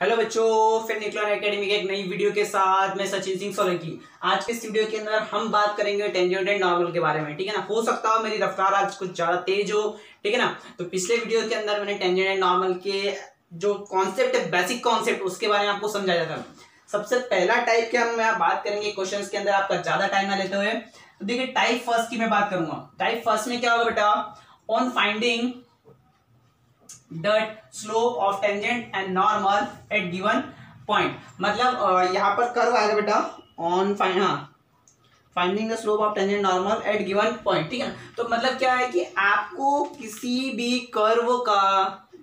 Hello बच्चों, फिर निकला एकेडमी के एक नई वीडियो के साथ। मैं सचिन सिंह सोलंकी। आज के इस वीडियो के अंदर हम बात करेंगे टेंजेंट एंड नॉर्मल के बारे में। ठीक है ना, हो सकता हो मेरी रफ्तार आज कुछ ज्यादा तेज हो। ठीक है ना, तो पिछले वीडियो के अंदर मैंने टेंजेंट एंड नॉर्मल के जो कॉन्सेप्ट है, बेसिक कॉन्सेप्ट, उसके बारे में आपको समझाया था। सबसे पहला टाइप के हम बात करेंगे क्वेश्चन के अंदर, आपका ज्यादा टाइम ना लेते हुए। तो देखिए, टाइप फर्स्ट की मैं बात करूंगा। टाइप फर्स्ट में क्या होगा बेटा, on finding that slope of tangent and normal at given point। मतलब यहाँ पर कर्व आएगा बेटा, on finding the slope of tangent normal at given point. ठीक है, तो मतलब क्या है कि आपको किसी भी कर्व का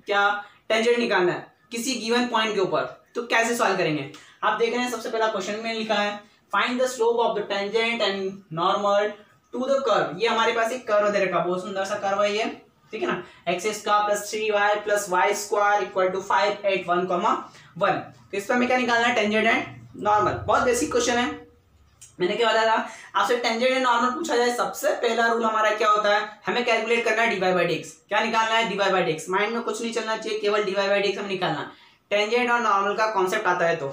क्या टेंजेंट निकालना है किसी गिवन पॉइंट के ऊपर। तो कैसे सॉल्व करेंगे आप देख रहे हैं। सबसे पहला क्वेश्चन में लिखा है find the slope of the tangent and normal to the curve. ये हमारे पास एक कर्व दे रखा, बहुत सुंदर सा कर्व है ये। ठीक है ना, x square plus 3y plus y square equal to 5 8 1,1। तो इस पर हमें क्या निकालना है, टेंजेंट एंड नॉर्मल। बहुत बेसिक क्वेश्चन है। मैंने क्या बताया था आपसे, टेंजेंट एंड नॉर्मल पूछा जाए, सबसे पहला रूल हमारा क्या होता है, हमें कैलकुलेट करना है dy बाई dx। क्या निकालना है, dy बाई dx। माइंड में कुछ नहीं चलना चाहिए, केवल dy बाई dx हमें निकालना। टेंजेंट और नॉर्मल का कॉन्सेप्ट आता है तो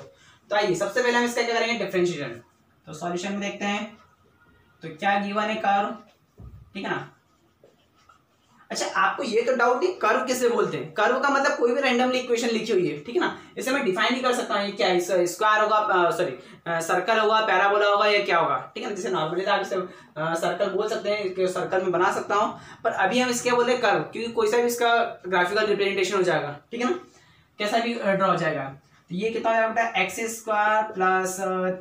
आइए सबसे पहले हम इसका क्या करेंगे, डिफरेंशिएशन। तो सॉल्यूशन में देखते हैं। तो क्या गिवन है, कर्व। ठीक है ना। अच्छा, आपको ये तो डाउट नहीं, कर्व किसे बोलते हैं। कर्व का मतलब कोई भी रैंडमली इक्वेशन लिखी हुई है। ठीक है ना, इसे मैं डिफाइन नहीं कर सकता हूँ ये क्या है, स्क्वायर होगा, सॉरी सर्कल होगा, पैराबोला होगा, या क्या होगा। ठीक है ना, जैसे नॉर्मली आप इसे सर्कल बोल सकते हैं, सर्कल में बना सकता हूँ, पर अभी हम इसके बोलते हैं कर्व, क्योंकि कोई सा भी इसका ग्राफिकल रिप्रेजेंटेशन हो जाएगा। ठीक है ना, कैसा भी ड्रॉ हो जाएगा। तो ये कितना हो जाएगा बेटा, x square plus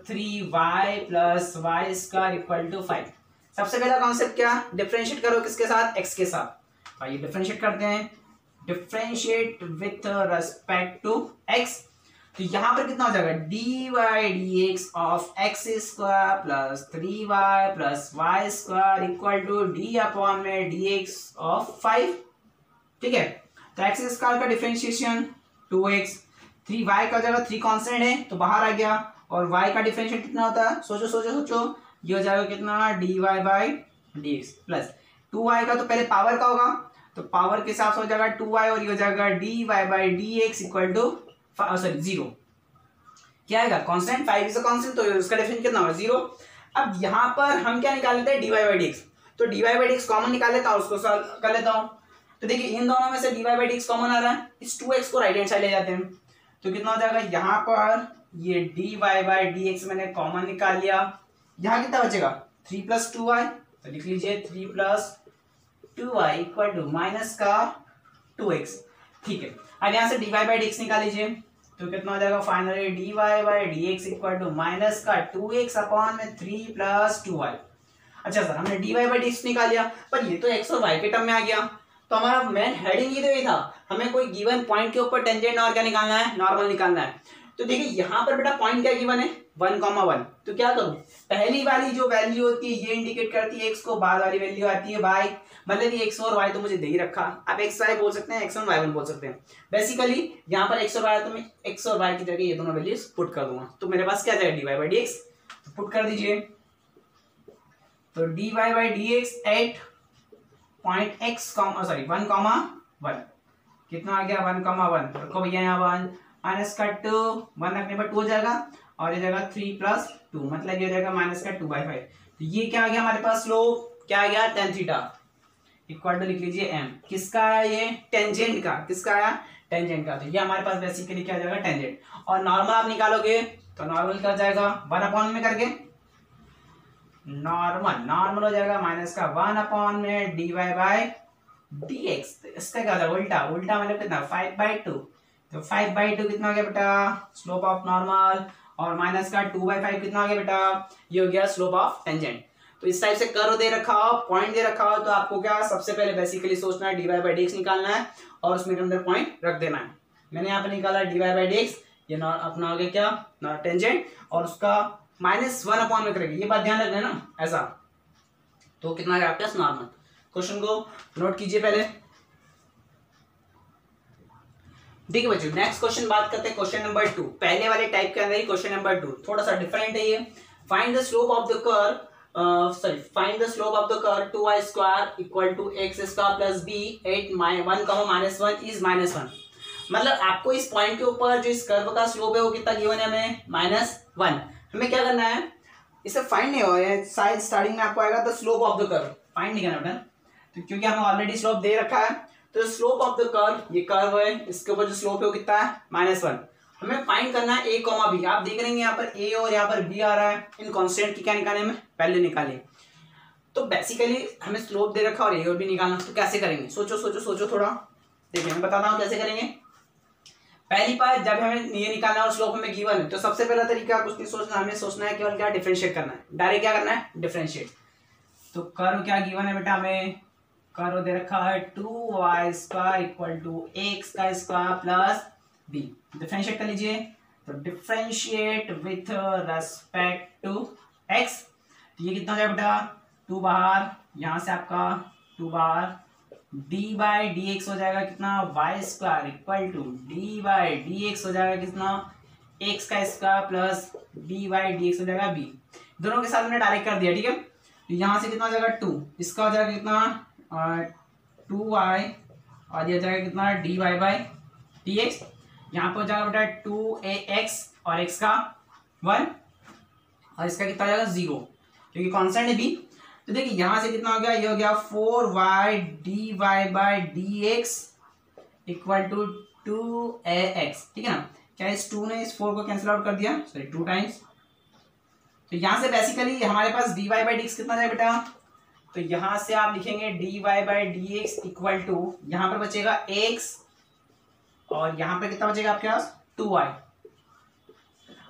3y plus y square equal to 5। सबसे पहला कॉन्सेप्ट क्या, डिफरेंशिएट करो किसके साथ, एक्स के साथ। आइए डिफरेंशिएट करते हैं, differentiate with respect to x. तो यहां पर कितना हो जाएगा, d y d x of x square plus 3y plus y square equal to d upon में डी एक्स ऑफ 5। ठीक है, तो एक्स स्क्वायर का डिफरेंशिएशन 2x, 3y का जगह 3 कांस्टेंट है तो बाहर आ गया, और y का डिफरेंशिएशन कितना होता है, सोचो सोचो सोचो, ये हो जाएगा कितना, dy by d x plus 2y का तो पहले पावर का होगा, तो पावर के हिसाब से हो जाएगा 2y, और ये हो जाएगा dy by d x equal to sorry 0। क्या आएगा, कांस्टेंट, 5 इज अ कांस्टेंट, तो इसका डिफरेंस कितना होगा, 0। अब यहाँ पर हम क्या निकाल लेते हैं, dy बाई डी एक्स। तो dy by d x common निकाल लेता हूँ, उसको सॉल्व कर लेता हूँ। तो देखिए इन दोनों में से dy by d x common आ रहा है, इस 2x को राइट हैंड साइड ले जाते हैं। तो कितना हो जाएगा, यहाँ पर ये dy बाई डी एक्स मैंने कॉमन निकाल लिया। यहाँ कितना बचेगा, 3 प्लस 2y। तो लिख लीजिए 3 plus 2y equal to minus का 2x। ठीक है, अब यहाँ से dy बाई डी एक्स निकाल लीजिए। तो कितना हो जाएगा, finally dy by d x equal to minus का 2x अपॉन में 3 प्लस 2y। अच्छा सर, हमने dy बाई डी एक्स निकाल लिया, पर ये तो x और y के टर्म में आ गया। तो हमारा मेन हेडिंग ही तो ये था, हमें कोई गिवन पॉइंट के ऊपर टेंजेंट और क्या निकालना है, नॉर्मल निकालना है। तो देखिए यहाँ पर बेटा पॉइंट क्या गिवन है, 1,1। तो क्या करूं, पहली वाली जो वैल्यू होती है ये इंडिकेट करती है x को, बाद वाली वैल्यू आती है y। मतलब ये x और y तो मुझे दे ही रखा, आप xy बोल सकते हैं, x1 y1 बोल सकते हैं। बेसिकली यहाँ पर x और y, तो मैं x और y की जगह ये दोनों वैल्यूज पुट कर दूंगा। तो मेरे पास क्या जाएगा, dy by d x. Put कर दीजिए, तो dy by d x at point x, sorry 1,1 कितना आ गया, 1,1 रखो भैया यहाँ 1 माइनस का 2, 1 रखने पर 2 हो जाएगा, और ये जाएगा 3 प्लस 2, मतलब ये हो जाएगा माइनस का 2/5। तो ये क्या आ गया हमारे पास, स्लोप क्या आ गया, tan थीटा इक्वल टू लिख लीजिए m। किसका आया ये, टेंजेंट का। किसका आया, टेंजेंट का। तो ये हमारे पास बेसिकली क्या आ जाएगा, टेंजेंट। और नॉर्मल आप निकालोगे तो नॉर्मल क्या जाएगा, 1 अपॉन में करके नॉर्मल हो जाएगा माइनस का 1 अपॉन में dy बाई डी एक्स। इसका क्या होता है, उल्टा मतलब कितना, 5/2। तो 5/2 कितना हो गया बेटा, स्लोप ऑफ नॉर्मल, और माइनस का 2/5 कितना हो गया बेटा, ये हो गया स्लोप ऑफ टेंजेंट। तो इस टाइप से कर्व दे रखा हो, पॉइंट दे रखा हो, तो आपको क्या सबसे पहले बेसिकली सोचना है, dy बाई डी एक्स निकालना है, और उसमें अंदर पॉइंट रख देना है। मैंने यहाँ पे निकाला dy बाई डी एक्स, ये अपना हो गया क्या, टेंजेंट, और उसका -1 अपॉन में करेंगे, ये बात ध्यान रखना है ना, ऐसा। तो कितना है आपके पास, नॉर्मल। क्वेश्चन को नोट कीजिए पहले। देखिए बच्चों, नेक्स्ट क्वेश्चन बात करते हैं, क्वेश्चन नंबर 2। पहले वाले टाइप के अंदर ही क्वेश्चन नंबर 2 थोड़ा सा डिफरेंट है ये। Find the slope of the curve, find the slope of the curve 2y square equal to x square plus b 8 1, -1 is -1। मतलब आपको इस पॉइंट के ऊपर जो इस कर्व का स्लोप है वो कितना गिवन है हमें -1। हमें क्या करना है, इसे फाइंड नहीं हो रहा है, शायद स्टार्टिंग में आपको आएगा the slope of the curve, find नहीं करना बेटा, तो क्योंकि हमें ऑलरेडी स्लोप दे रखा है। तो स्लोप ऑफ द कर्व, ये कर्व है, इसके ऊपर जो स्लोप है वो कितना है -1। हमें फाइंड करना है a, b। आप देख रहे हैं यहाँ पर a और यहाँ पर b आ रहा है, इन कांस्टेंट की क्या निकाले हमें, पहले निकाले। तो बेसिकली हमें स्लोप दे रखा और a और b निकालना, तो कैसे करेंगे, सोचो सोचो सोचो थोड़ा। देखिए मैं बताता हूँ कैसे करेंगे। पहली बात, जब हमें ये निकालना है और स्लोप हमें गिवन है, तो सबसे पहला तरीका कुछ नहीं सोचना, हमें सोचना है केवल क्या, डिफरेंशिएट करना है। डायरेक्ट क्या करना है, डिफरेंशिएट। तो कर्व क्या गिवन है बेटा, हमें कर्व दे रखा है 2y² = x² plus b। Differentiate कर लीजिए, तो differentiate with respect to x। तो ये कितना हो जाएगा बेटा, 2 बाहर, यहां से आपका 2 बाहर, d/dx हो जाएगा कितना, y² = d/dx हो जाएगा कितना, x² प्लस d/dx हो जाएगा b। दोनों के साथ मैंने डायरेक्ट कर दिया, ठीक है। तो यहाँ से कितना हो जाएगा 2, इसका हो जाएगा कितना 2y, और ये हो जाएगा कितना dy/dx। यहाँ पर हो जाएगा बेटा 2ax और x का 1, और इसका कितना हो जाएगा 0, क्योंकि कांस्टेंट है b। तो देखिए यहाँ से कितना हो गया, ये हो गया 4y dy/dx = 2ax, ठीक है ना। क्या इस 2 ने इस 4 को कैंसिल आउट कर दिया, सॉरी 2 टाइम्स। तो यहाँ से बेसिकली हमारे पास dy/dx कितना जाएगा बेटा, तो यहाँ से आप लिखेंगे dy/dx = यहाँ पर बचेगा x, और यहाँ पर कितना बचेगा आपके पास 2y।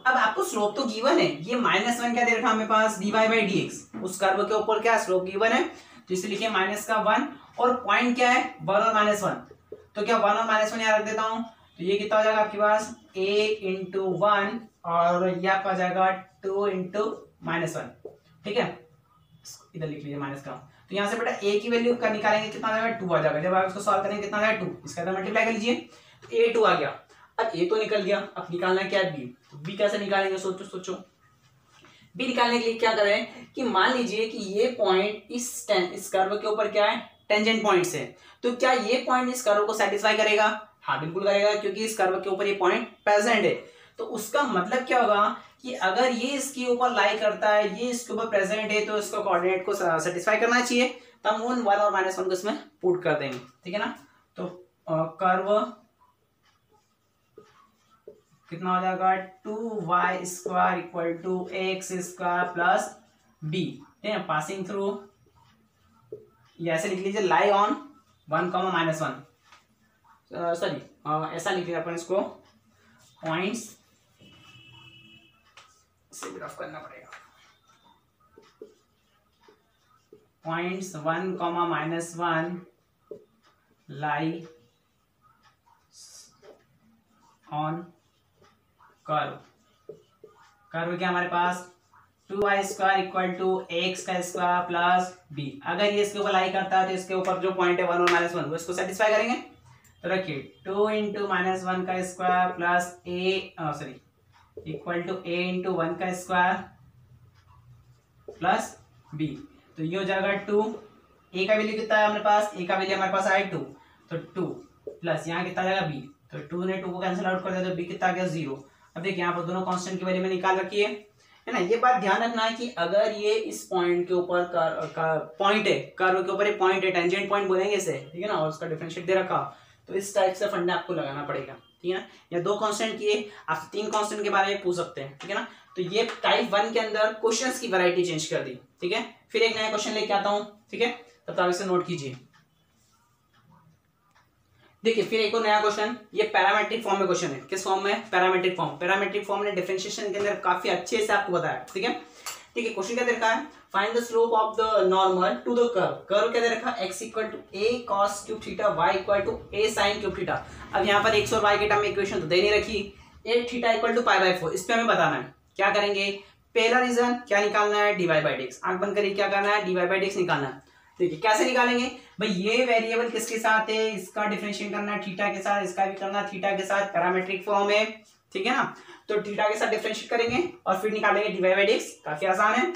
अब आपको स्लोप तो गिवन है, ये -1 क्या दे रखा हमें पास, dy/dx। उस कर्व के ऊपर क्या स्लोप गिवन है, तो इसे लिखिए -1, और पॉइंट क्या है 1 और -1। तो क्या 1 और -1 यहाँ रख देता हूं, तो ये कितना हो जाएगा आपके पास a × 1, और ये आपका आ जाएगा 2 × -1, ठीक है। इधर लिख लीजिए माइनस का। तो यहाँ से बेटा a की वैल्यू का निकालेंगे, कितना आ जाएगा 2 आ जाएगा। जब आप इसको सॉल्व करेंगे कितना आ जाएगा 2, इसका मल्टीप्लाई कर लीजिए, तो a2 आ गया। अब a तो निकल गया, अब निकालना क्या है b। तो b कैसे निकालेंगे, सोचो सोचो। b निकालने के लिए क्या करें कि मान लीजिए कि ये पॉइंट इस कर्व के ऊपर क्या है, टेंजेंट पॉइंट है। तो क्या ये पॉइंट इस कर्व को सेटिस्फाई करेगा, हाँ बिल्कुल करेगा, क्योंकि इस कर्व के ऊपर ये पॉइंट प्रेजेंट है। तो उसका मतलब क्या होगा कि अगर ये इसके ऊपर लाई करता है, ये इसके ऊपर प्रेजेंट है, तो इसको कोऑर्डिनेट को सेटिस्फाई करना चाहिए। तो हम उन 1 और -1 को इसमें पुट कर देंगे, ठीक है ना। तो कर्व कितना हो जाएगा 2y² = x² प्लस b, ठीक है। पासिंग थ्रू, ये ऐसे लिख लीजिए, लाई ऑन 1, -1, सॉरी ऐसा लिख लिया अपन, इसको पॉइंट्स से ग्राफ करना पड़ेगा, पॉइंट्स 1, -1 लाई ऑन कर्व क्या हमारे पास 2y² = x² प्लस b। अगर ये इसके ऊपर लाई करता है तो इसके ऊपर जो पॉइंट है 1 और -1 वो इसको सेटिस्फाई करेंगे। तो रखिए 2 × -1² plus a = a × 1² plus b। तो ये हो जाएगा 2, a का वैल्यू कितना है हमारे पास, a का वैल्यू हमारे पास आया 2, तो 2 प्लस यहाँ कितना जाएगा b। तो 2 ने 2 को कैंसिल आउट कर दिया, तो b कितना आ गया 0। अब देखिए यहाँ पर दोनों कांस्टेंट की वैल्यू में निकाल रखी है ना। ये बात ध्यान रखना है कि अगर ये इस पॉइंट के ऊपर पॉइंट है, कर्व के ऊपर एक पॉइंट है, टेंजेंट पॉइंट बोलेंगे इसे, ठीक है ना, और उसका डिफरेंशिएट दे रखा, तो इस टाइप से फंडा आपको लगाना पड़ेगा, ठीक है ना। या 2 कांस्टेंट किए, आप 3 कांस्टेंट के बारे में पूछ सकते हैं, ठीक है ना। तो ये टाइप 1 के अंदर क्वेश्चंस की वैरायटी चेंज कर दी, ठीक है। फिर एक नया क्वेश्चन लेके आता हूं, ठीक है, तब तक इसे नोट कीजिए। देखिए फिर एक और नया क्वेश्चन, ये पैरामेट्रिक फॉर्म में क्वेश्चन है। किस फॉर्म में, पैरामेट्रिक फॉर्म। पैरामेट्रिक फॉर्म ने डिफरेंशिएशन के अंदर काफी अच्छे से आपको बताया, ठीक है। ठीक है, क्वेश्चन क्या दे रखा है, find the slope of the normal to the curve. Curve क्या दे रखा है, x = a cos³ θ, y = a sin³ θ। अब यहाँ पर x और y के टर्म में इक्वेशन तो दे नहीं रखी, a θ = π/4। इस पे हमें बताना है, क्या करेंगे, पहला रीजन क्या निकालना है, dy/dx। आंख बंद करिए, क्या करना है, dy/dx निकालना है। देखिए कैसे निकालेंगे भाई, ये वेरिएबल किसके साथ है, इसका डिफरेंशिएट करना है थीटा के साथ, इसका भी करना है थीटा के साथ, पैरामेट्रिक फॉर्म है, ठीक है ना। तो थीटा के साथ डिफरेंशिएट करेंगे और फिर निकालेंगे dy/dx। काफी आसान है।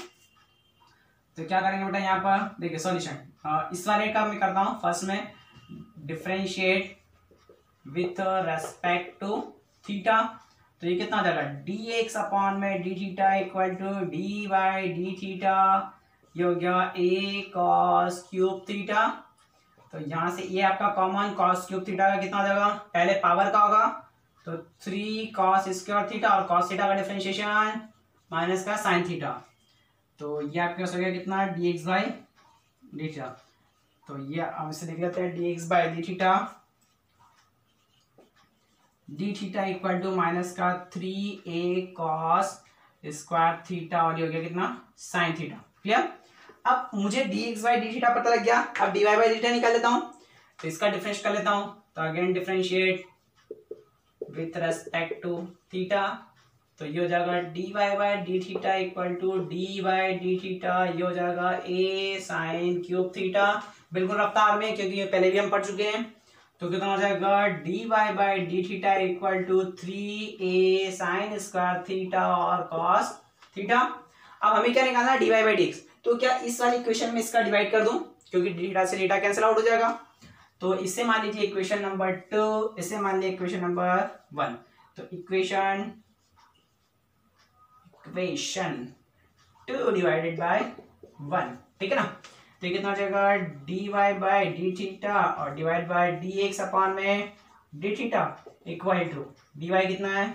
तो क्या करेंगे बेटा, यहाँ पर देखिए सॉल्यूशन, इस वाले का मैं करता हूँ फर्स्ट में, differentiate with respect to theta. तो ये कितना हो जाएगा dx अपॉन में d theta equal to d by d theta, ये हो गया a cos क्यूब थीटा। तो यहाँ से ये आपका कॉमन cos क्यूब थीटा का कितना हो जाएगा, पहले पावर का होगा तो 3 cos स्क्वायर थीटा और cos थीटा का डिफरेंशिएशन माइनस का साइन थीटा। तो ये आपके पास हो गया कितना dx बाई डी थीटा। तो ये हम इसे देख लेते हैं dx by d theta, d theta equal to minus का 3a cos स्क्वायर थीटा और ये हो गया कितना साइन थीटा। क्लियर। अब मुझे dx बाई डी थीटा पता लग गया, अब dy बाई डी थीटा निकाल लेता हूँ, तो इसका डिफरेंस कर लेता हूँ। तो again differentiate with respect to theta, तो ये हो जाएगा dy by d theta equal to d by d theta, ये हो जाएगा a साइन क्यूब थीटा, बिल्कुल रफ्तार में क्योंकि ये पहले भी हम पढ़ चुके हैं। तो कितना हो जाएगा dy by d theta equal to 3a sine square theta और cos थीटा। अब हमें क्या निकालना है dy बाई dx, तो क्या इस वाली इक्वेशन में इसका डिवाइड कर दूं क्योंकि थीटा से थीटा कैंसिल आउट हो जाएगा। तो इससे मान लीजिए इक्वेशन नंबर 2, इससे मान लीजिए इक्वेशन नंबर 1। तो इक्वेशन 2 डिवाइडेड बाय 1, ठीक है ना। तो ये कितना हो जाएगा dy बाई डी थीटा और डिवाइड बाय dx अपॉन में d theta equal to dy कितना है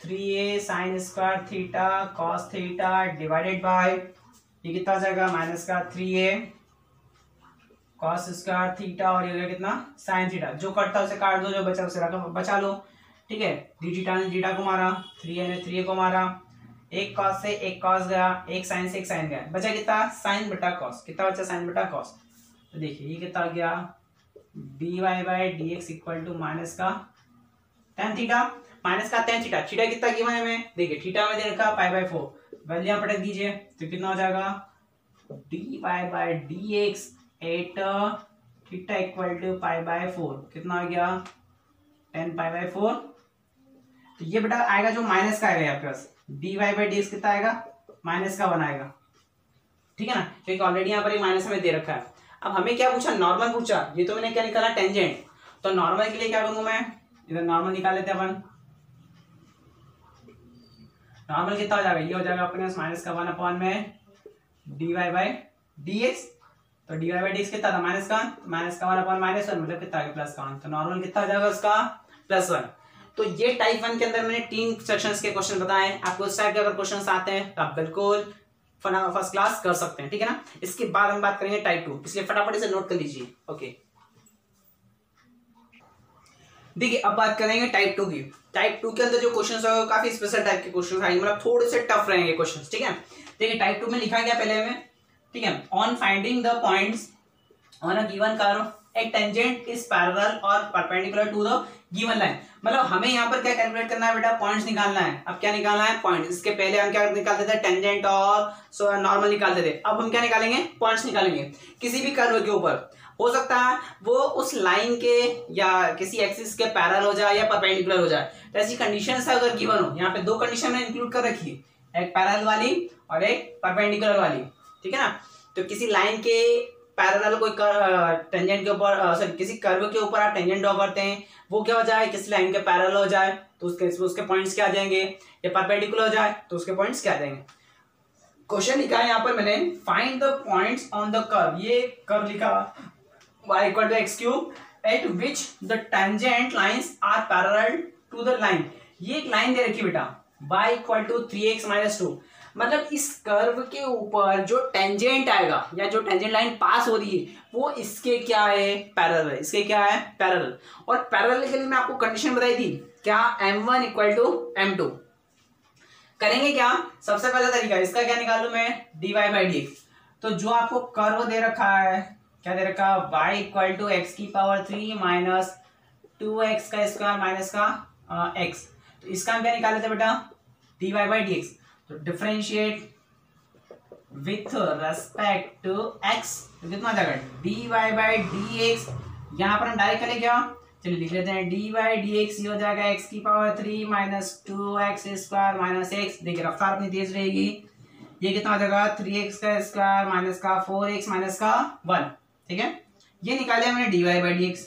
3a sine square theta cos theta divided by ये कितना हो जाएगा माइनस का 3a cos स्क्वायर थीटा और ये हो गया कितना साइन थीटा। जो कटता है उसे काट दो, जो बचा उसे रखा बचा लो, ठीक है। डी थीटा ने थीटा को मारा, 3a ने 3a को मारा, एक cos से एक cos गया, एक साइन से एक साइन गया, बचा कितना साइन बटा cos, कितना बचा साइन बटा cos। तो देखिए ये कितना गया dy by d x equal to minus का tan थीटा, माइनस का tan थीटा, थीटा कितना गिवन है हमें, देखिए थीटा में दे रखा π/4, वैल्यू यहाँ पटक दीजिए तो कितना हो जाएगा dy by d x at theta equal to π/4, कितना आ गया 10 π/4। तो ये बेटा आएगा जो माइनस का आएगा आपके पास dy बाई डी एक्स कितना आएगा माइनस का 1 आएगा, ठीक है ना, क्योंकि ऑलरेडी यहाँ पर एक माइनस हमें दे रखा है। अब हमें क्या पूछा नॉर्मल पूछा, ये तो मैंने क्या निकाला टेंजेंट। तो नॉर्मल के लिए क्या करूँ मैं, इधर नॉर्मल निकाल लेते हैं अपन। नॉर्मल कितना हो जाएगा, ये हो जाएगा अपने पास माइनस का 1 अपॉन में dy बाई डी एक्स। तो dy बाई डी एक्स कितना था माइनस का 1 अपॉन -1, मतलब कितना आ गया प्लस का 1। तो नॉर्मल कितना हो जाएगा उसका +1। तो ये टाइप 1 के अंदर मैंने 3 सेक्शंस के क्वेश्चन बताए। आपको इस टाइप के अगर क्वेश्चन आते हैं तो आप बिल्कुल फर्स्ट क्लास कर सकते हैं, ठीक है ना। इसके बाद हम बात करेंगे टाइप 2, इसलिए फटाफट इसे नोट कर लीजिए। ओके देखिए अब बात करेंगे टाइप 2 की। टाइप 2 के अंदर जो क्वेश्चंस है काफी स्पेशल टाइप के क्वेश्चंस आएंगे, मतलब थोड़े से टफ रहेंगे क्वेश्चंस, ठीक है। देखिए टाइप 2 में लिखा गया पहले में, ठीक है, on finding the points on a given curve a tangent is parallel और perpendicular to the given line. मतलब हमें यहाँ पर क्या कैलकुलेट करना है बेटा, पॉइंट्स निकालना है। अब क्या निकालना है पॉइंट, इसके पहले हम क्या निकालते थे टेंजेंट और नॉर्मल निकालते थे, अब हम क्या निकालेंगे पॉइंट्स निकालेंगे। किसी भी कर्व के ऊपर हो सकता है वो उस लाइन के या किसी एक्सिस के पैरेलल हो जाए या परपेंडिकुलर हो जाए। तो ऐसी कंडीशंस है अगर गिवन हो, यहाँ पे 2 कंडीशन मैंने इंक्लूड कर रखी है, एक पैरेलल वाली और एक परपेंडिकुलर वाली, ठीक है ना। तो किसी लाइन के पैरेलल कोई टेंजेंट के ऊपर सॉरी किसी कर्व के ऊपर आप टेंजेंट ड्रॉ करते हैं, वो क्या हो जाए किसी लाइन के पैरेलल हो जाए तो उसके पॉइंट्स क्या आ जाएंगे, या परपेंडिकुलर हो जाए तो उसके पॉइंट्स क्या आ जाएंगे। क्वेश्चन लिखा है यहाँ पर मैंने, find the points on the curve, ये कर्व लिखा y equal to x cube at which the tangent lines are parallel to the line. ये एक लाइन दे रखी बेटा y इक्वल टू 3x - 2, मतलब इस कर्व के ऊपर जो टेंजेंट आएगा या जो टेंजेंट लाइन पास हो रही है वो इसके क्या है पैरेलल है, इसके क्या है पैरेलल। और पैरेलल के लिए मैं आपको कंडीशन बताई थी क्या, m1 इक्वल टू m2। करेंगे क्या, सबसे पहला तरीका इसका क्या निकालू मैं dy बाई डी एक्स। तो जो आपको कर्व दे रखा है, क्या दे रखा है y इक्वल टू एक्स की पावर 3 माइनस 2x का स्क्वायर माइनस का x। तो इसका हम क्या निकाले थे बेटा dy बाई डी एक्स। तो differentiate with respect to x, तो कितना आ जाएगा dy बाई डी एक्स। यहाँ पर हम डायरेक्ट करें क्या, चलिए लिख लेते हैं dy बाई डी एक्स, ये हो जाएगा x की power 3 minus 2x square minus x। देखिए रफ्तार अपनी तेज रहेगी, ये कितना हो जाएगा 3x का स्क्वायर माइनस का 4x माइनस का 1, ठीक है। ये निकाले हमने dy बाई डी एक्स।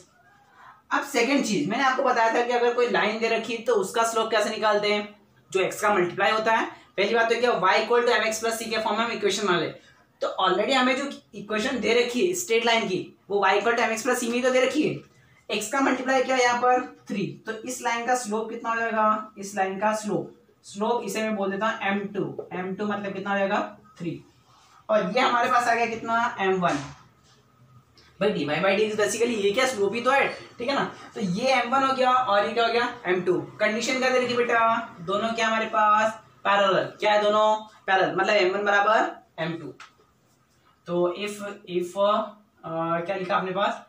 अब सेकंड चीज मैंने आपको बताया था कि अगर कोई लाइन दे रखी तो उसका स्लोप कैसे निकालते हैं, जो एक्स का मल्टीप्लाई होता है। पहली बात तो क्या y equal to mx plus c के फॉर्म में हम इक्वेशन बना ले। तो ऑलरेडी हमें जो इक्वेशन दे रखी है स्ट्रेट लाइन की वो y equal to mx plus c में तो दे रखी है। x का मल्टीप्लाई क्या है यहाँ पर 3, तो इस लाइन का स्लोप कितना हो जाएगा, इस लाइन का स्लोप इसे मैं बोल देता हूँ m2 मतलब कितना हो जाएगा 3, और ये हमारे पास आ गया कितना m1 भाई dy बाई डी बेसिकली ये क्या स्लोप ही तो है, ठीक है ना। तो ये m1 हो गया और ये क्या हो गया m2। कंडीशन क्या दे रही थी बेटा, दोनों क्या हमारे पास पैरेलल, क्या है दोनों पैरेलल, मतलब m1 बराबर m2। तो इफ क्या लिखा आपने पास,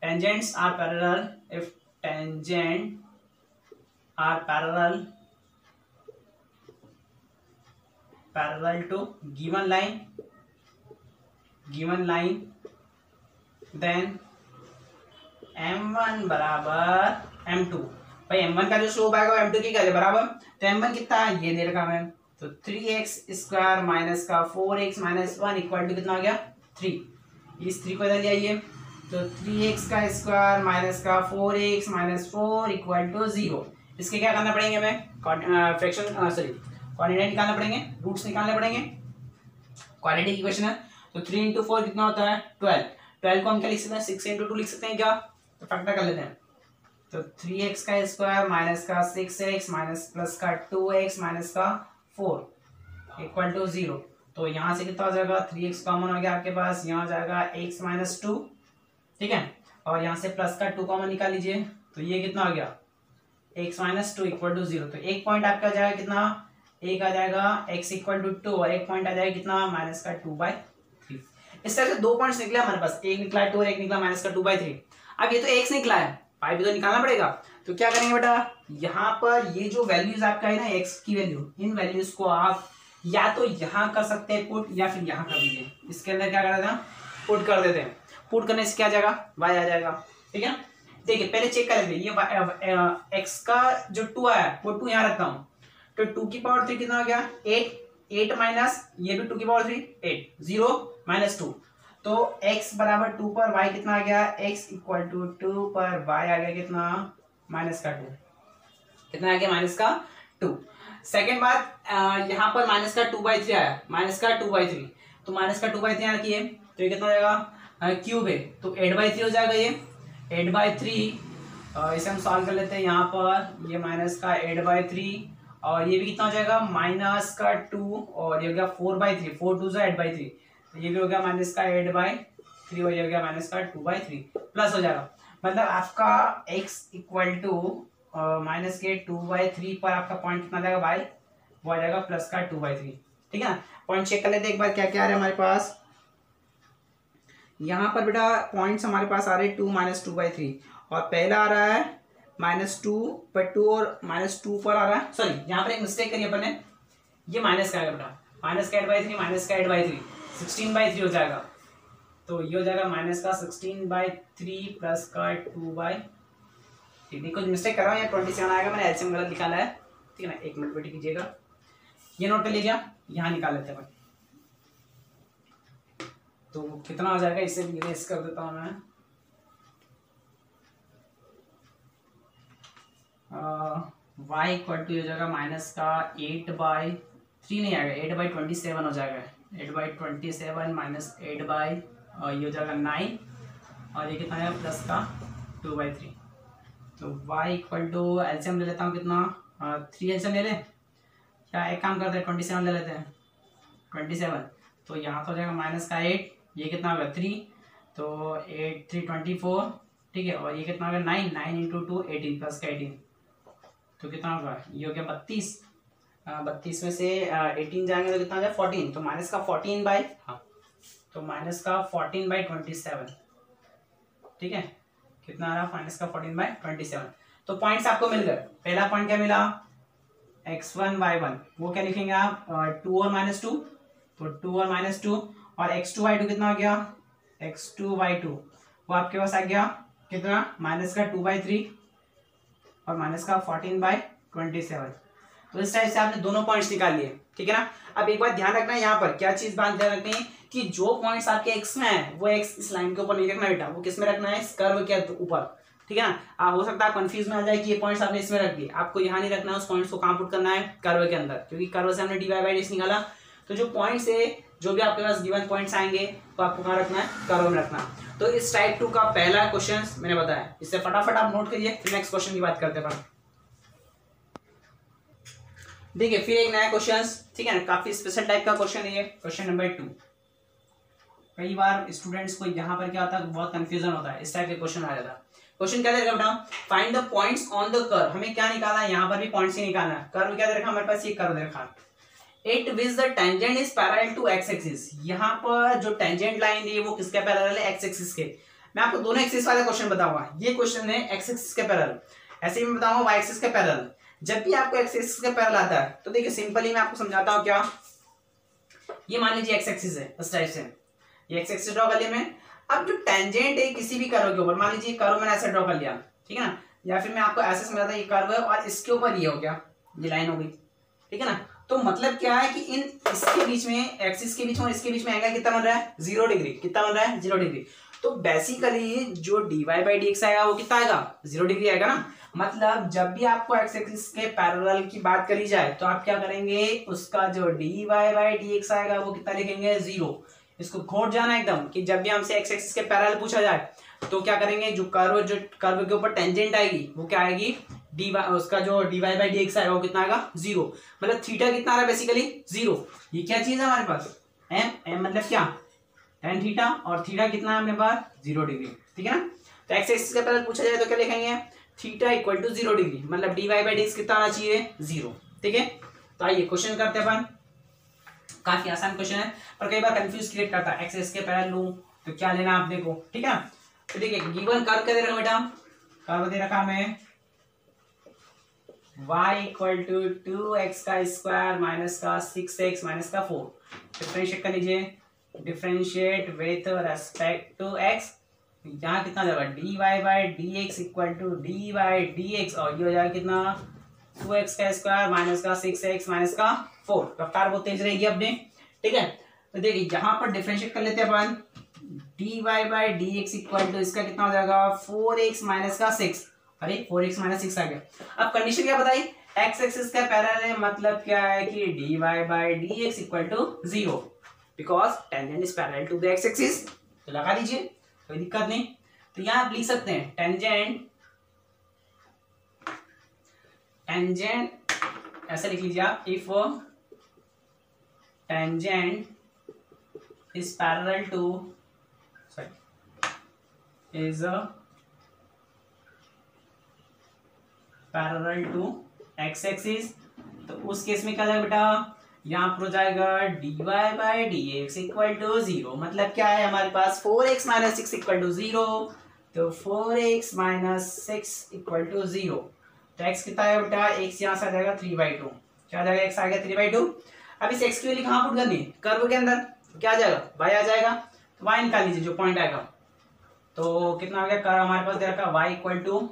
tangents are parallel, if tangent are parallel to given line then m1 बराबर m2। भाई m1 का जो स्लोप आएगा m2 की क्या है बराबर, तो m1 कितना है ये दे रखा है, तो 3x स्क्वायर माइनस का 4x माइनस 1 इक्वल टू कितना हो गया 3। इस 3 को इधर ले आइए, तो 3x का स्क्वायर माइनस का 4x माइनस 4 इक्वल टू 0। इसके क्या करना पड़ेंगे हमें, फ्रैक्शन क्वाड्रेटिक निकालना पड़ेंगे, रूट्स निकालने पड़ेंगे। क्वाड्रेटिक इक्वेशन है तो 3 इंटू 4 कितना होता है 12 को हम क्या लिख सकते हैं 6 इंटू 2 लिख सकते हैं क्या, तो फैक्टर कर लेते हैं। तो 3x का स्क्वायर माइनस का 6x माइनस प्लस का 2x माइनस का 4 इक्वल टू 0। तो यहाँ से कितना हो जाएगा 3x कॉमन हो गया आपके पास, यहाँ हो जाएगा x माइनस 2, ठीक है, और यहाँ से प्लस का 2 कॉमन निकाल लीजिए, तो ये कितना हो गया x माइनस 2 इक्वल टू 0। तो एक पॉइंट आपका आ जाएगा कितना, एक आ जाएगा x इक्वल टू 2 और एक पॉइंट आ जाएगा कितना माइनस का 2/3। इस तरह से 2 पॉइंट्स निकले हमारे पास, एक निकला है 2 और एक निकला माइनस का 2/3। अब ये तो x निकला है, y भी तो निकालना पड़ेगा। तो क्या करेंगे बेटा, यहाँ पर ये जो वैल्यूज आपका है ना x की वैल्यू, इन वैल्यूज को आप या तो यहाँ कर सकते हैं पुट, या फिर यहाँ कर दीजिए। इसके अंदर क्या कर देते हैं पुट कर देते हैं, पुट करने से क्या आ जाएगा y आ जाएगा, ठीक है। देखिए पहले चेक कर लेते हैं, ये x का जो 2 आया वो 2 यहाँ रखता हूँ, तो 2 की पावर 3 कितना हो गया 8 माइनस ये भी 2 की पावर 3 8 0 माइनस 2, तो x बराबर 2 पर y कितना आ गया, x इक्वल टू 2 पर y आ गया कितना माइनस का 2, कितना आ गया माइनस का 2। सेकेंड बात, यहाँ पर माइनस का 2/3 आया, माइनस का 2/3, तो माइनस का 2/3 यहाँ रखिए, तो ये कितना हो जाएगा क्यूब है, तो 8/3 हो जाएगा ये 8/3। इसे हम सॉल्व कर लेते हैं, यहाँ पर ये माइनस का 8/3 और ये भी कितना हो जाएगा माइनस का 2 और ये हो गया 4/3, 4 2 8/3, तो ये भी हो गया माइनस का 8/3 और ये हो गया माइनस का 2/3 प्लस हो जाएगा। मतलब आपका x इक्वल टू माइनस के 2/3 पर आपका पॉइंट कितना जाएगा y, वो आ जाएगा प्लस का 2/3, ठीक है ना। पॉइंट चेक कर लेते हैं एक बार क्या क्या आ रहा है हमारे पास। यहाँ पर बेटा पॉइंट्स हमारे पास आ रहे हैं 2 माइनस 2/3 और पहला आ रहा है -2 पर 2 और -2 पर आ रहा है, सॉरी यहाँ पर एक मिस्टेक करी अपन ने, ये माइनस का आएगा बेटा, माइनस का 8/3 माइनस का 8/3 16/3 हो जाएगा, तो ये हो जाएगा माइनस का 16/3 प्लस का 2/3। देखो मिस्टेक कर रहा हूँ, यहाँ 27 आएगा, मैंने एलसीएम गलत निकाला है, ठीक है ना। एक मिनट वेट कीजिएगा, ये नोट कर लीजिए, यहाँ निकाल लेते हैं। तो कितना हो जाएगा, इसे इरेज कर देता हूँ मैं, y इक्वल टू हो जाएगा माइनस का 8/3 नहीं आएगा 8/27 हो जाएगा, 8/27 माइनस 8 ये हो जाएगा 9 और ये कितना है प्लस का 2/3। तो y इक्वल टू एलसीएम ले लेता हूँ कितना 3 एलसीएम ले लें, क्या एक काम करते हैं 27 ले लेते हैं 27, तो यहाँ तो हो जाएगा माइनस का 8, ये कितना होगा 3, तो 8 3 24, ठीक है, और ये कितना होगा 9 इंटू 2 18 प्लस का 18, तो कितना होगा ये हो गया 32, 32 में से 18 जाएंगे तो कितना हो जाएगा 14, तो माइनस का 14 हाँ तो माइनस का 14/27, ठीक है, कितना आ रहा माइनस का 14/27। तो पॉइंट्स आपको मिल गए। पहला पॉइंट क्या मिला x1 y1, वो क्या लिखेंगे आप 2 और -2, तो 2 और -2 और x2 y2 कितना हो गया x2 y2, वो आपके पास आ गया कितना माइनस का 2/3 और माइनस का 14/27। तो इस टाइप से आपने दोनों पॉइंट्स निकाल लिए, ठीक है ना। अब एक बात ध्यान रखना है, यहाँ पर क्या चीज बात ध्यान रखनी है कि जो पॉइंट्स आपके x में है वो x इस लाइन के ऊपर नहीं रखना बेटा, वो किस में रखना है इस कर्व के ऊपर, ठीक है ना। हो सकता है कंफ्यूज में आ जाए कि ये पॉइंट्स आपने इसमें रख दिए, आपको यहाँ नहीं रखना है, उस पॉइंट्स को कहाँ पुट करना है, कर्व के अंदर, क्योंकि कर्व से हमने dy बाई डी निकाला। तो जो पॉइंट्स है, जो भी आपके पास गिवन पॉइंट्स आएंगे तो आपको कहाँ रखना है, कर्व में रखना। तो इस टाइप 2 का पहला क्वेश्चन मैंने बताया, इससे फटाफट आप नोट करिए, फिर नेक्स्ट क्वेश्चन की बात करते हैं। देखिए फिर एक नया क्वेश्चन, ठीक है ना, काफी स्पेशल टाइप का क्वेश्चन है ये, क्वेश्चन नंबर 2। कई बार स्टूडेंट्स को यहाँ पर क्या होता है, बहुत कंफ्यूजन होता है, इस टाइप के क्वेश्चन आ जाता है। क्वेश्चन क्या दे रखा बेटा, find the points on the curve. हमें क्या निकालना है, यहाँ पर भी पॉइंट्स ही निकालना है। कर्व क्या दे रखा हमारे पास, ये कर्व दे रखा, it which the tangent is parallel to x axis. यहाँ पर जो टेंजेंट लाइन है वो किसके पैरेलल है, एक्स एक्सिस के। मैं आपको दोनों एक्सिस वाला क्वेश्चन बताऊंगा, ये क्वेश्चन है एक्स एक्सिस के पैरेलल, ऐसे ही मैं बताऊंगा वाई एक्सिस के पैरेलल। जब भी आपको एक्स एक्सिस के पैरेलल आता है तो देखिए सिंपली मैं आपको समझाता हूँ क्या। ये मान लीजिए एक्स एक्सिस है, इस टाइप से ये एक्स एक्सिस ड्रॉ कर लिया मैं। अब जो टेंजेंट है किसी भी कर्व के ऊपर, मान लीजिए कर्व मैंने ऐसे ड्रॉ कर लिया, ठीक है ना, या फिर मैं आपको ऐसे समझाता हूँ, ये कर्व है और इसके ऊपर ये हो गया, ये लाइन हो गई, ठीक है ना। तो मतलब क्या है कि इन इसके बीच में, एक्सिस के बीच में और इसके बीच में एंगल कितना बन रहा है, 0 डिग्री। कितना बन रहा है, 0 डिग्री। तो बेसिकली जो dy बाई डी एक्स आएगा वो कितना आएगा, 0 डिग्री आएगा ना। मतलब जब भी आपको एक्स एक्सिस के पैरेलल की बात करी जाए तो आप क्या करेंगे, उसका जो dy बाई डी एक्स आएगा वो कितना लिखेंगे, 0। इसको घोट जाना एकदम कि जब भी हमसे एक्स एक्सिस के पैरेलल पूछा जाए तो क्या करेंगे, जो कर्व के ऊपर टेंजेंट आएगी वो क्या आएगी, उसका जो dy बाई डी एक्स आएगा वो कितना आएगा, 0। मतलब थीटा कितना आ रहा है, बेसिकली 0। ये क्या चीज है हमारे पास, m मतलब क्या, tan थीटा, और थीटा कितना है अपने पास, 0 डिग्री, ठीक है ना। तो एक्स एक्सिस के पैरेलल पूछा जाए तो क्या लिखेंगे, थीटा इक्वल टू 0 डिग्री, मतलब dy बाई डी एक्स कितना आना चाहिए, 0, ठीक है। तो आइए क्वेश्चन करते हैं अपन। काफी आसान क्वेश्चन है पर कई बार कंफ्यूज क्रिएट करता है। एक्स एक्सिस के पैरेलल लूं तो क्या लेना आप देखो, ठीक है। तो देखिए गिवन कर्व क्या दे रखा बेटा, कर्व दे रखा हमें y इक्वल टू 2x का स्क्वायर माइनस का 6x माइनस का 4। डिफरेंशिएट कर लीजिए, differentiate with respect to x। यहाँ कितना जाएगा, dy by d x equal to d by d x, और ये हो जाएगा कितना, 2x का स्क्वायर माइनस का 6x माइनस का 4। रफ्तार बहुत तेज रहेगी अपने, ठीक है। तो देखिए यहाँ पर डिफरेंशिएट कर लेते हैं अपन, dy by d x equal to इसका कितना हो जाएगा, 4x माइनस का 6। अरे 4x माइनस 6 आ गया। अब कंडीशन क्या बताई, एक्स एक्सिस का पैरेलल है, मतलब क्या है कि dy by d x equal to 0, because tangent is parallel to the x axis. तो लगा दीजिए, कोई दिक्कत नहीं। तो यहाँ आप लिख सकते हैं टेंजेंट ऐसे लिख लीजिए आप, if tangent is parallel to parallel to x axis, तो उस केस में क्या जाएगा बेटा, यहाँ पर हो जाएगा dy by d x equal to 0। मतलब क्या है हमारे पास, 4x माइनस 6 इक्वल टू 0, तो 4x माइनस 6 इक्वल टू 0। तो x कितना है बेटा, x यहाँ से आ जाएगा 3/2। क्या आ जाएगा, x आ गया 3/2। अब इस x की वैल्यू कहाँ पुट करनी है, कर्व के अंदर, तो क्या आ जाएगा, y आ जाएगा। तो y निकाल लीजिए जो पॉइंट आएगा। तो कितना आ गया, कर्व हमारे पास दे रखा y इक्वल टू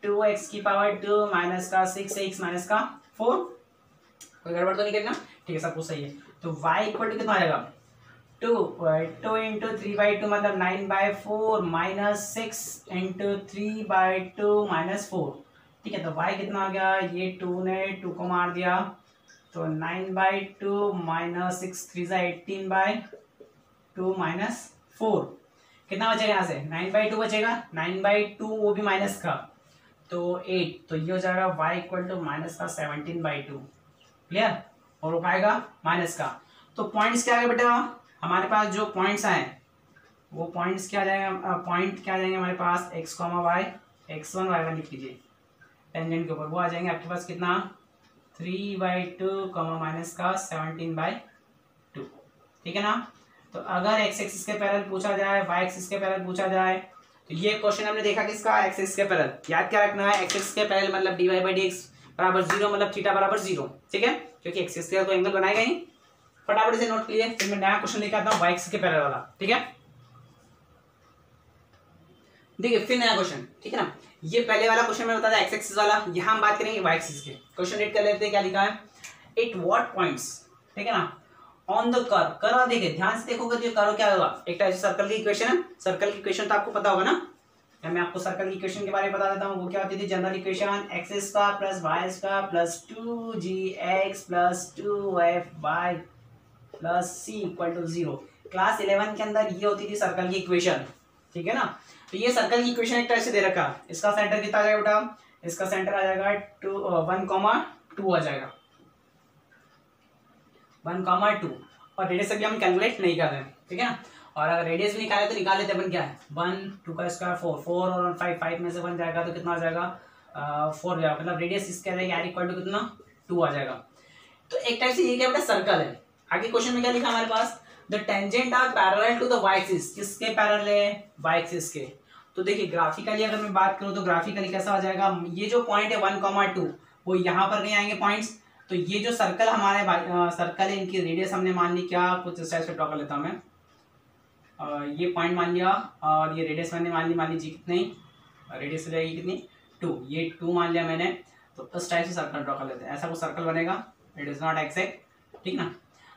2x की पावर 2 माइनस का 6x माइनस का 4। कोई गड़बड़ तो नहीं करना, ठीक है, सब कुछ सही है। तो y इक्वल टू कितना आ जाएगा, 2 इंटू 3/2 मतलब 9/4 माइनस 6 इंटू 3/2 माइनस 4, ठीक है। तो y कितना आ गया, ये 2 ने 2 को मार दिया, तो 9/2 माइनस 6 3 18/2 माइनस 4। कितना बचेगा यहाँ से, 9/2 बचेगा, 9/2 वो भी माइनस का, तो 8। तो ये हो जाएगा y इक्वल टू माइनस का 17/2, क्लियर। और वो आएगा माइनस का। तो पॉइंट्स क्या आएगा बेटा, हमारे पास जो पॉइंट्स आए वो पॉइंट्स क्या जाएंगे, पॉइंट क्या जाएंगे हमारे पास, x, y, x1 y1 लिख लीजिए टेंजेंट के ऊपर। वो आ जाएंगे आपके पास कितना, 3/2 माइनस का 17/2, ठीक है ना। तो अगर x एक्सिस के पैरेलल पूछा जाए, y एक्सिस के पैरेलल पूछा जाए, तो ये क्वेश्चन हमने देखा किसका, x एक्सिस के पैरेलल। याद क्या रखना है, x एक्सिस के पैरेलल मतलब dy बाई डी एक्स बराबर 0, मतलब थीटा बराबर 0, ठीक है, क्योंकि x एक्सिस का कोई एंगल बनाएगा ही। फटाफट से नोट कीजिए, फिर मैं नया क्वेश्चन लेकर आता हूँ y एक्सिस के पैरेलल वाला, ठीक है। देखिए फिर नया क्वेश्चन, ठीक है ना। ये पहले वाला क्वेश्चन में बताया x एक्सिस वाला, यहाँ हम बात करेंगे y एक्सिस के। क्वेश्चन रेड कर लेते हैं, क्या लिखा है, एट व्हाट पॉइंट्स, ठीक है ना, ऑन द कर्व। कर्व देखिए ध्यान से देखोगे तो कर्व क्या होगा, एक टाइप से सर्कल की इक्वेशन है। सर्कल की इक्वेशन तो आपको पता होगा ना, या मैं आपको सर्कल की इक्वेशन के बारे में बता देता हूँ। वो क्या होती थी general equation, x square plus y square plus 2gx plus 2fy plus c equal to 0। Class 11 के अंदर ये होती थी सर्कल की इक्वेशन, ठीक है ना। तो ये सर्कल की इक्वेशन एक तरह से दे रखा है। इसका सेंटर कितना आ जाएगा बेटा, इसका सेंटर आ जाएगा 1,2 आ जाएगा, 1,2 और रेडियस अभी हम कैलकुलेट नहीं कर रहे हैं, ठीक है ना। और अगर रेडियस भी निकाले तो निकाल लेते अपन, क्या है 1 2 का स्क्वायर 4 और 5 में से 1 जाएगा तो कितना आ जाएगा 4 जाएगा, मतलब रेडियस इसके आर इक्वल टू कितना 2 आ जाएगा। तो एक टाइप से ये क्या बेटा सर्कल है। आगे क्वेश्चन में क्या लिखा हमारे पास, the tangent are parallel to the y axis, किसके पैरेलल है, वाई एक्सिस के। तो देखिए ग्राफिकली अगर मैं बात करूं तो ग्राफिकली कैसा हो जाएगा, ये जो पॉइंट है 1,2 वो यहाँ पर नहीं आएंगे पॉइंट्स। तो ये जो सर्कल हमारे सर्कल है, इनकी रेडियस हमने मान ली क्या, कुछ इस टाइप से ड्रॉ कर लेता हूँ मैं। ये पॉइंट मान लिया और ये रेडियस मैंने मान लीजिए कितनी, रेडियस हो जाएगी कितनी 2, ये 2 मान लिया मैंने। तो इस टाइप से सर्कल ड्रॉ कर लेते हैं, ऐसा कुछ सर्कल बनेगा, इट इज नॉट एक्सैक्ट, ठीक ना।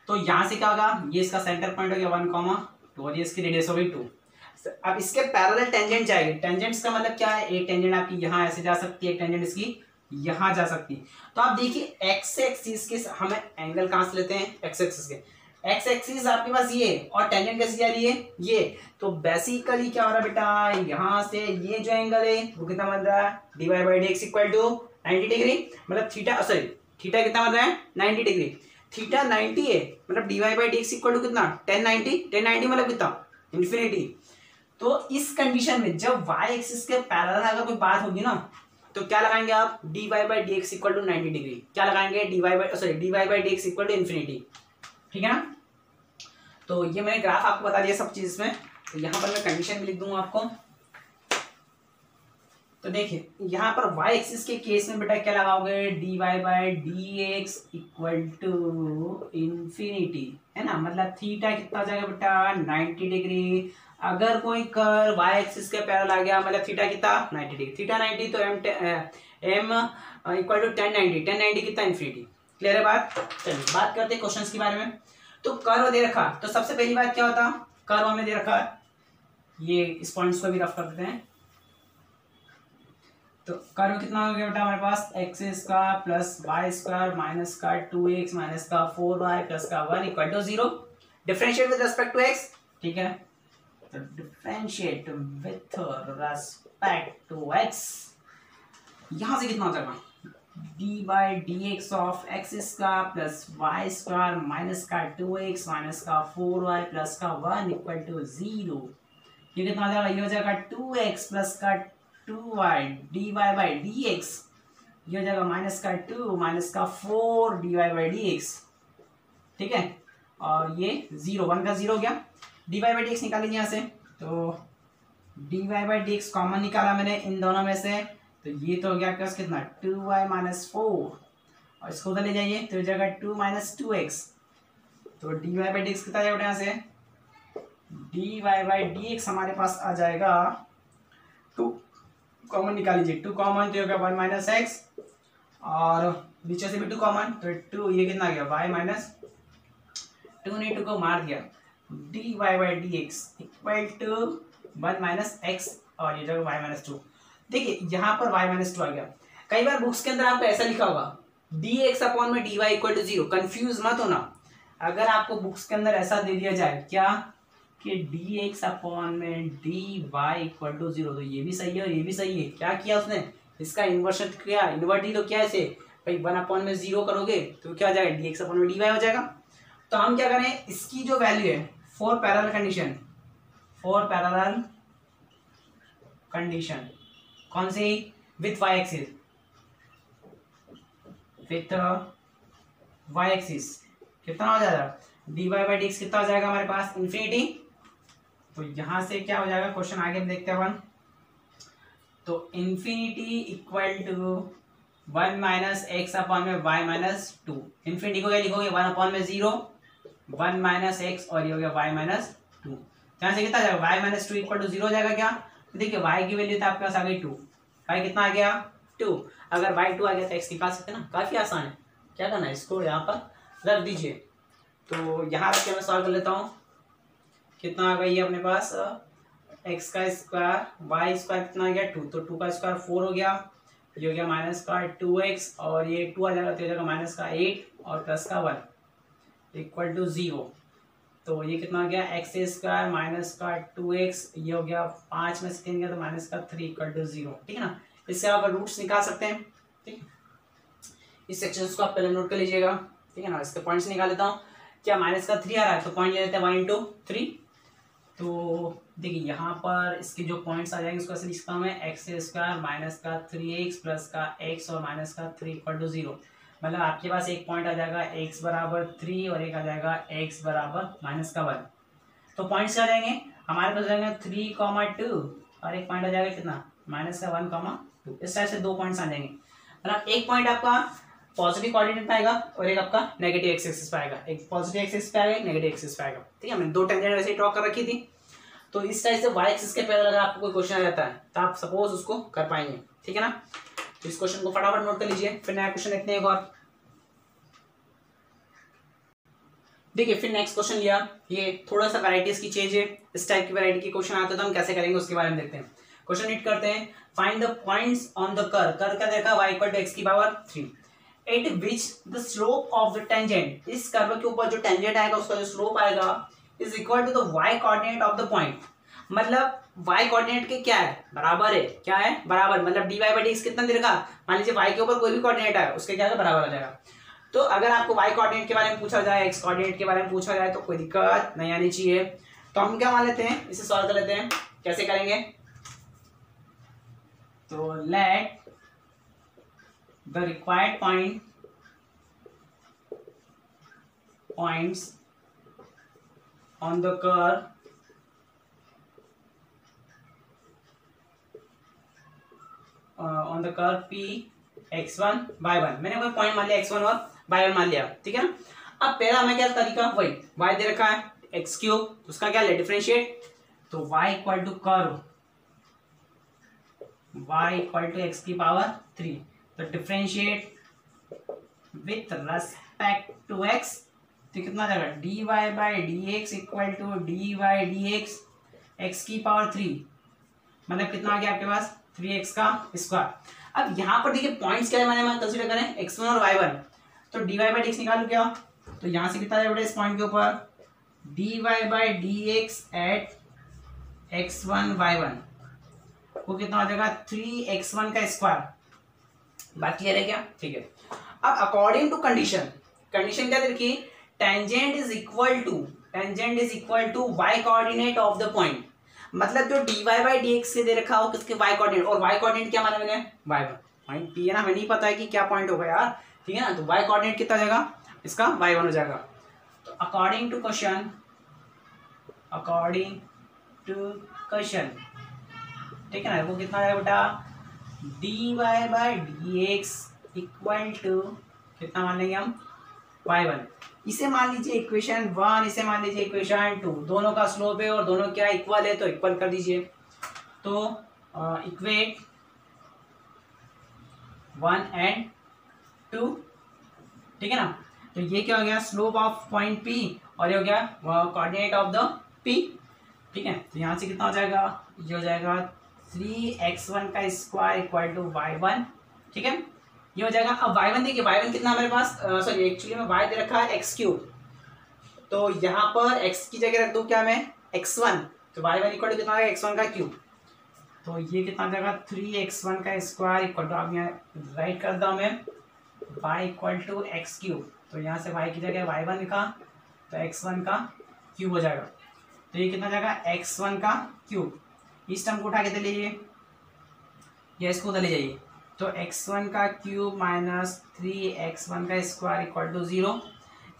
तो यहाँ से क्या होगा, ये इसका सेंटर पॉइंट हो गया 1,2 और ये इसकी रेडियस हो गई 2। अब इसके पैरेलल टेंजेंट जाएगी, टेंजेंट्स का मतलब क्या है, एक टेंजेंट आपकी यहाँ ऐसे जा सकती है, एक टेंजेंट इसकी यहाँ जा सकती है। तो आप देखिए एक्स एक्सिस के हमें एंगल कहाँ से लेते हैं, एक्स एक्सिस के, एक्स एक्सिस आपके पास ये और टेंजेंट कैसे जा रही है ये। तो बेसिकली क्या हो रहा है बेटा, यहाँ से ये जो एंगल है वो कितना बन रहा है, dy/dx इक्वल टू 90 डिग्री, मतलब थीटा सॉरी थीटा कितना बन रहा है 90 डिग्री, थीटा 90 है, मतलब dy/dx इक्वल टू कितना 1090 मतलब कितना इन्फिनिटी। तो इस कंडीशन में जब y एक्सिस के पैरेलल अगर कोई बात होगी ना तो क्या लगाएंगे आप, dy/dx इक्वल टू 90 डिग्री, क्या लगाएंगे dy/dx इक्वल टू इन्फिनिटी, ठीक है ना। तो ये मैंने ग्राफ आपको बता दिया सब चीज में। तो यहाँ पर मैं कंडीशन भी लिख दूंगा आपको। तो देखिए यहाँ पर y एक्सिस के केस में बेटा क्या लगाओगे, dy/dx इक्वल टू इन्फिनिटी, है ना, मतलब थीटा कितना आ जाएगा बेटा 90 डिग्री। अगर कोई कर y एक्सिस के पैरेलल आ गया मतलब थीटा कितना 90 डिग्री, थीटा 90 तो m इक्वल टू 1090 कितना इन्फिनिटी। क्लियर है बात। चलिए बात करते हैं क्वेश्चंस के बारे में। तो कर्व दे रखा, तो सबसे पहली बात क्या होता, कर्व हमें दे रखा है, ये इस पॉइंट्स को भी रफ कर देते हैं। तो कर्व कितना हो गया बेटा हमारे पास, x square plus y square minus का 2x माइनस का 4y प्लस का 1 equal to 0। Differentiate with respect to x, ठीक है। तो differentiate with respect to x, यहां से कितना हो जाएगा dy/dx of x square plus y square minus का 2x माइनस का 4y प्लस का 1 इक्वल टू 0। ये कितना हो जाएगा, ये हो जाएगा 2x प्लस का 2y dy/dx, ये हो जाएगा माइनस का 2 माइनस का 4 dy/dx, ठीक है। और ये 0 1 का 0 हो गया, dy/dx निकाल लीजिए यहाँ से। तो dy/dx कॉमन निकाला मैंने इन दोनों में से, तो ये तो हो गया आपके पास कितना 2y माइनस 4 और इसको उधर ले जाइए तो हो जाएगा 2 माइनस 2x। तो dy/dx कितना जाएगा यहाँ से, dy/dx हमारे पास आ जाएगा 2 कॉमन निकाल लीजिए, 2 कॉमन तो होगा 1 माइनस एक्स और नीचे से भी 2 कॉमन तो 2, ये कितना आ गया y माइनस 2 ने 2 को मार दिया, dy/dx equal to 1 minus x और ये जगह y माइनस 2। देखिए यहाँ पर y माइनस 2 आ गया। कई बार बुक्स के अंदर आपको ऐसा लिखा होगा dx अपॉन में dy इक्वल टू 0, कंफ्यूज मत होना। अगर आपको बुक्स के अंदर ऐसा दे दिया जाए क्या कि dx अपॉन में dy इक्वल टू 0, तो ये भी सही है और ये भी सही है, क्या किया उसने, इसका इन्वर्शन किया, इन्वर्ट ही तो किया ऐसे भाई 1 अपॉन में 0 करोगे तो क्या हो जाएगा dx अपॉन में dy हो जाएगा। तो हम क्या करें, इसकी जो वैल्यू है फॉर पैरेलल कंडीशन कौन सी, with y axis, with y axis कितना हो जाएगा dy/dx कितना हो जाएगा हमारे पास इन्फिनिटी। तो यहां से क्या हो जाएगा, क्वेश्चन आगे देखते हैं अपन। तो infinity equal to 1 minus x upon में y माइनस 2, इन्फिनिटी को क्या लिखोगे 1 अपॉन में 0 1 माइनस एक्स और ये हो गया y माइनस 2। यहाँ से कितना आ जाएगा y माइनस 2 इक्वल टू 0 हो जाएगा क्या। तो देखिए y की वैल्यू तो आपके पास आ गई 2, y कितना आ गया 2, अगर y 2 आ गया तो x निकाल सकते हैं ना, काफी आसान है। क्या करना है, इसको यहाँ पर रख दीजिए। तो यहाँ रख के मैं सॉल्व कर लेता हूँ, कितना आ गई है अपने पास एक्स का स्क्वायर वाई स्क्वायर कितना आ गया 2, तो 2 का स्क्वायर 4 हो गया, ये हो गया माइनस का 2x और ये 2 आ जाएगा तो हो जाएगा माइनस का 8 और प्लस का 1 इक्वल टू 0। तो ये कितना आ गया एक्स स्क्वायर माइनस का 2x, ये हो गया 5 में से 3 गया तो माइनस का 3 इक्वल टू 0, ठीक है ना। इससे आप रूट्स निकाल सकते हैं, ठीक है। इस सेक्शन को आप पहले नोट कर लीजिएगा, ठीक है ना। इसके पॉइंट्स निकाल लेता हूँ। क्या माइनस का 3 आ रहा है तो पॉइंट ले लेते हैं 1 इंटू 3। तो देखिए यहाँ पर इसके जो पॉइंट्स आ जाएंगे उसको ऐसे लिखता हूँ मैं, एक्स स्क्वायर माइनस का 3x प्लस का x और माइनस का 3 इक्वल टू 0। मतलब आपके पास एक पॉइंट आ जाएगा x बराबर 3 और एक आ जाएगा x बराबर माइनस का 1। तो पॉइंट्स क्या जाएंगे हमारे पास, जाएंगे 3,2 और एक पॉइंट आ जाएगा कितना माइनस का 1,2। इस टाइप से दो पॉइंट्स आ जाएंगे। मतलब एक पॉइंट आपका पॉजिटिव कोऑर्डिनेट पे आएगा और एक आपका नेगेटिव एक्स एक्सिस पे आएगा, एक पॉजिटिव एक्सिस पे आएगा एक नेगेटिव एक्सिस पे आएगा, ठीक है। मैंने दो टेंजेंट वैसे ही ड्रॉ कर रखी थी। तो इस टाइप से वाई एक्सिस के पहले अगर आपको कोई क्वेश्चन आ जाता है तो आप सपोज उसको कर पाएंगे, ठीक है ना। तो इस क्वेश्चन को फटाफट नोट कर लीजिए, फिर नया क्वेश्चन देखते हैं एक और। देखिए फिर नेक्स्ट क्वेश्चन लिया, ये थोड़ा सा वैराइटीज की चेंज है, इस टाइप की वैरायटी के क्वेश्चन आते हैं तो हम कैसे करेंगे उसके बारे में देखते हैं। क्वेश्चन रीड करते हैं, find the points on the curve का देखा y इक्वल टू x की power 3 at which the slope of the tangent, इस कर्व के ऊपर जो टेंजेंट आएगा उसका जो स्लोप आएगा is equal to the y coordinate of the point. मतलब y कोऑर्डिनेट के क्या है बराबर है, क्या है बराबर, मतलब dy बाई dx कितना दे रखा, मान लीजिए y के ऊपर कोई भी कोऑर्डिनेट आएगा उसके क्या है बराबर आ जाएगा। तो अगर आपको y कोऑर्डिनेट के बारे में पूछा जाए x कोऑर्डिनेट के बारे में पूछा जाए तो कोई दिक्कत नहीं आनी चाहिए। तो हम क्या मान लेते हैं, इसे सॉल्व कर लेते हैं। कैसे करेंगे, तो let the required points on the curve p x1 y1, मैंने कोई पॉइंट मान लिया x1 और y1 मान लिया, ठीक है ना। अब पहला हमें क्या तरीका, वही y दे रखा है x क्यूब, उसका क्या ले डिफरेंशिएट, तो y equal to curve y equal to x की पावर 3, तो differentiate with respect to x, तो कितना जाएगा dy by dx equal to dy by dx x की पावर 3, मतलब कितना आ गया आपके पास 3x का स्क्वायर। अब यहाँ पर देखिए पॉइंट्स क्या है, मैंने कंसीडर करें x1 और y1, तो dy बाई dx निकालू क्या, तो यहाँ से कितना जाएगा इस पॉइंट के ऊपर dy by dx eight x1 y1 वो कितना आ जाएगा 3x1 का स्क्वायर। बात क्लियर है क्या, ठीक है। अब अकॉर्डिंग टू कंडीशन क्या देखिए, tangent is equal to y coordinate of the point, मतलब जो dy बाई dx से दे रखा हो किसके y कोऑर्डिनेट, और y कोऑर्डिनेट क्या माना मैंने y1, पॉइंट p है ना, हमें नहीं पता है कि क्या पॉइंट होगा यार, ठीक है ना। तो y कोऑर्डिनेट कितना जाएगा इसका y1 हो जाएगा। तो अकॉर्डिंग टू क्वेश्चन ठीक है ना, वो कितना आएगा बेटा dy by dx equal to कितना मान लेंगे हम y1, इसे मान लीजिए इक्वेशन 1, इसे मान लीजिए इक्वेशन 2, दोनों का स्लोप है और दोनों क्या इक्वल है तो इक्वल कर दीजिए। तो इक्वेट 1 एंड 2, ठीक है ना। तो ये क्या हो गया स्लोप ऑफ पॉइंट P और ये हो गया कोऑर्डिनेट ऑफ द P, ठीक है। तो यहाँ से कितना हो जाएगा, ये हो जाएगा 3x1 का स्क्वायर इक्वल टू y1, ठीक है, ये हो जाएगा। अब y1 देखिए y1 कितना हमारे पास, सॉरी एक्चुअली में y दे रखा है x क्यूब, तो यहाँ पर x की जगह रख दूँ क्या मैं x1, तो y1 इक्वल टू कितना आएगा x1 का क्यूब, तो ये कितना आ जाएगा 3x1 का स्क्वायर इक्वल टू, अब यहाँ राइट कर दूँ मैं y equal to x cube, तो यहाँ से y की जगह y1 लिखा तो x1 का क्यूब हो जाएगा। तो ये कितना जाएगा x1 का क्यूब, इस टर्म को उठा के दे लीजिए या इसको उधर ले जाइए, तो x1 का क्यूब माइनस 3x1 का स्क्वायर इक्वल टू 0।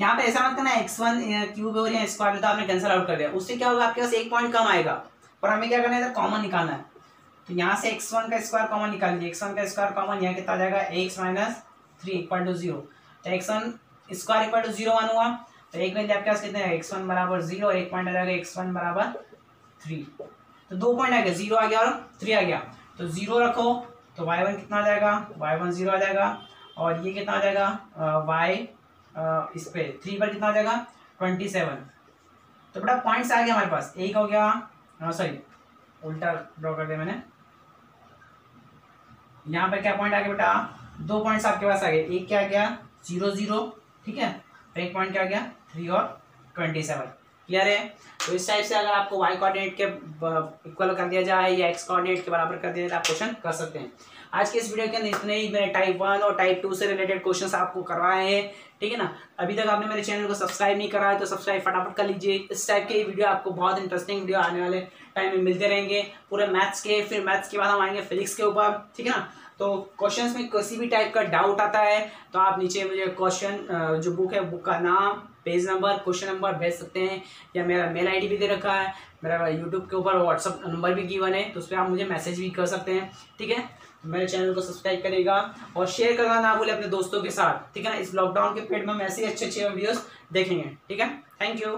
यहाँ पे ऐसा मत करना x1 क्यूब और यहाँ स्क्वायर तो आपने कैंसिल आउट कर दिया, उससे क्या होगा आपके पास एक पॉइंट कम आएगा, और हमें क्या करना है इधर कॉमन निकालना है। तो यहाँ से x1 का स्क्वायर कॉमन निकाल लीजिए, x1 का स्क्वायर कॉमन, यहाँ कितना आ जाएगा x माइनस 3 इक्वल टू 0, तो x1 square equal to 0 one हुआ, तो एक वैल्यू आपके पास कितने हैं x1 बराबर 0 और एक पॉइंट आ जाएगा x1 बराबर 3, तो दो पॉइंट आ गया 0 आ गया और 3 आ गया, तो 0 रखो तो y1 कितना आ जाएगा y1 0 आ जाएगा, और ये कितना आ जाएगा y इस पे 3 पर कितना आ जाएगा 27। तो बेटा पॉइंट्स आ गया हमारे पास, एक हो गया सॉरी उल्टा ड्रॉ कर दिया मैंने। यहाँ पर क्या पॉइंट आ गया बेटा, 2 पॉइंट्स आपके पास आ गए, एक क्या गया 0 0, ठीक है, और एक पॉइंट क्या गया 3 और 27। क्लियर है। तो इस टाइप से अगर आपको वाई कोऑर्डिनेट के इक्वल कर दिया जाए या एक्स कोऑर्डिनेट के बराबर कर दिया जाए आप क्वेश्चन कर सकते हैं। आज के इस वीडियो के अंदर इतने ही मैंने टाइप 1 और टाइप 2 से रिलेटेड क्वेश्चंस आपको करवाए हैं, ठीक है ना। अभी तक आपने मेरे चैनल को सब्सक्राइब नहीं करा है तो सब्सक्राइब फटाफट कर लीजिए। इस टाइप के वीडियो आपको बहुत इंटरेस्टिंग वीडियो आने वाले टाइम में मिलते रहेंगे, पूरे मैथ्स के, फिर मैथ्स के बाद हम आएंगे फिजिक्स के ऊपर, ठीक है ना। तो क्वेश्चंस में किसी भी टाइप का डाउट आता है तो आप नीचे मुझे क्वेश्चन जो बुक है बुक का नाम, पेज नंबर, क्वेश्चन नंबर भेज सकते हैं, या मेरा मेल आईडी भी दे रखा है, मेरा यूट्यूब के ऊपर व्हाट्सअप नंबर भी गिवन है, तो उस पर आप मुझे मैसेज भी कर सकते हैं, ठीक है। मेरे चैनल को सब्सक्राइब करेगा और शेयर करना ना भूले अपने दोस्तों के साथ, ठीक है ना। इस लॉकडाउन के पीरियड में हम ऐसे अच्छे वीडियोस देखेंगे, ठीक है। Thank you.